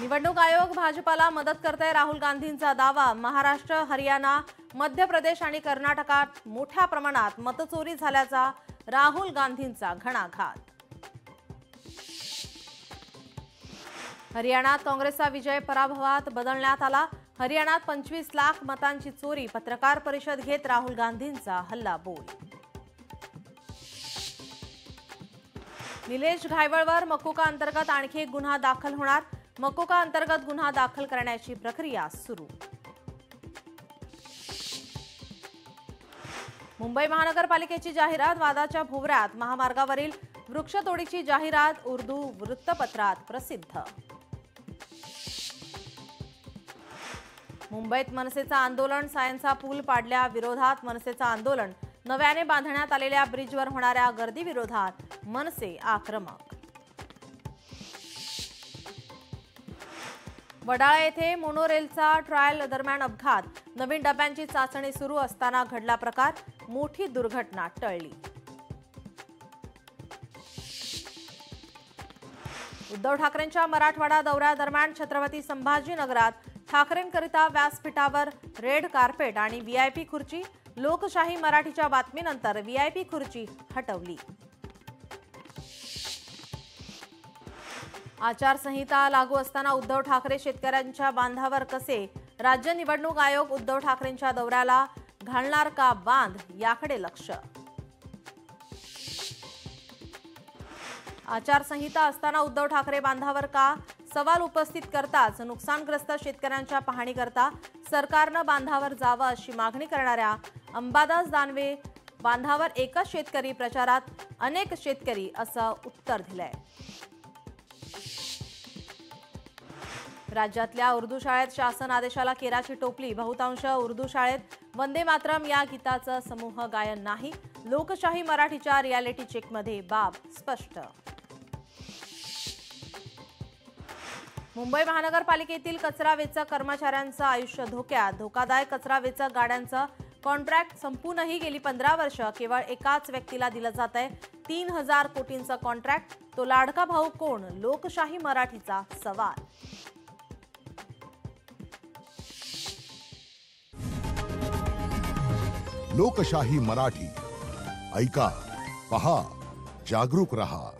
निवडणूक आयोग भाजपाला मदत करतोय, राहुल गांधींचा दावा। महाराष्ट्र, हरियाणा, मध्य प्रदेश आणि कर्नाटकात मोठ्या प्रमाणात मतचोरी झाल्याचा राहुल गांधींचा घणाघात। हरियाणात काँग्रेसचा विजय पराभवात बदलण्यात आला। हरियाणात 25 लाख मतांची चोरी, पत्रकार परिषद घेत राहुल गांधींचा हल्लाबोल। निलेश घायवळवर मकोका अंतर्गत आणखी एक गुन्हा दाखल होणार। मकोका अंतर्गत गुन्हा दाखल करण्याची प्रक्रिया सुरू। मुंबई महानगरपालिकेची जाहिरात वादाच्या भोवऱ्यात। महामार्गावरील वृक्षतोडीची जाहिरात उर्दू वृत्तपत्रात प्रसिद्ध। मुंबईत मनसेचं आंदोलन, सायनचा पूल पाडल्या विरोधात मनसेचं आंदोलन। नव्याने बांधण्यात आलेल्या ब्रिजवर होणाऱ्या गर्दी विरोधात मनसे आक्रमक। वडाळा येथे मोनोरेलचा ट्रायल दरम्यान अपघात। नवीन डब्यांची चाचणी सुरू असताना घडला प्रकार, मोठी दुर्घटना टळली। उद्धव ठाकरेंच्या मराठवाडा दौऱ्यादरम्यान छत्रपती संभाजीनगरात ठाकरेंकरिता व्यासपीठावर रेड कार्पेट आणि व्हीआयपी खुर्ची। लोकशाही मराठीच्या बातमीनंतर व्हीआयपी खुर्ची हटवली। आचारसंहिता लागू असताना उद्धव ठाकरे शेतकऱ्यांच्या बांधावर कसे? राज्य निवडणूक आयोग उद्धव ठाकरेंच्या दौऱ्याला घालणार का बांध, याकडे लक्ष। आचारसंहिता असताना उद्धव ठाकरे बांधावर का? सवाल उपस्थित करताच नुकसानग्रस्त शेतकऱ्यांच्या पाहणीकरता सरकारनं बांधावर जावं अशी मागणी करणाऱ्या अंबादास दानवे बांधावर एकच शेतकरी, प्रचारात अनेक शेतकरी असं उत्तर दिलंय। राज्यातल्या उर्दू शाळेत शासन आदेशाला केराची टोपली। बहुतांश उर्दू शाळेत वंदे मातरम या गीताचं समूह गायन नाही। लोकशाही मराठीच्या रियालिटी चेकमध्ये बाब स्पष्ट। मुंबई महानगरपालिकेतील कचरा वेचक कर्मचाऱ्यांचं आयुष्य धोक्यात। धोकादायक कचरा वेचक गाड्यांचं कॉन्ट्रॅक्ट संपूनही गेली 15 वर्ष केवळ एकाच व्यक्तीला दिलं जातंय। 3000 कोटींचं कॉन्ट्रॅक्ट, तो लाडका भाऊ कोण? लोकशाही मराठीचा सवाल। लोकशाही मराठी ऐका, पहा, जागरूक रहा।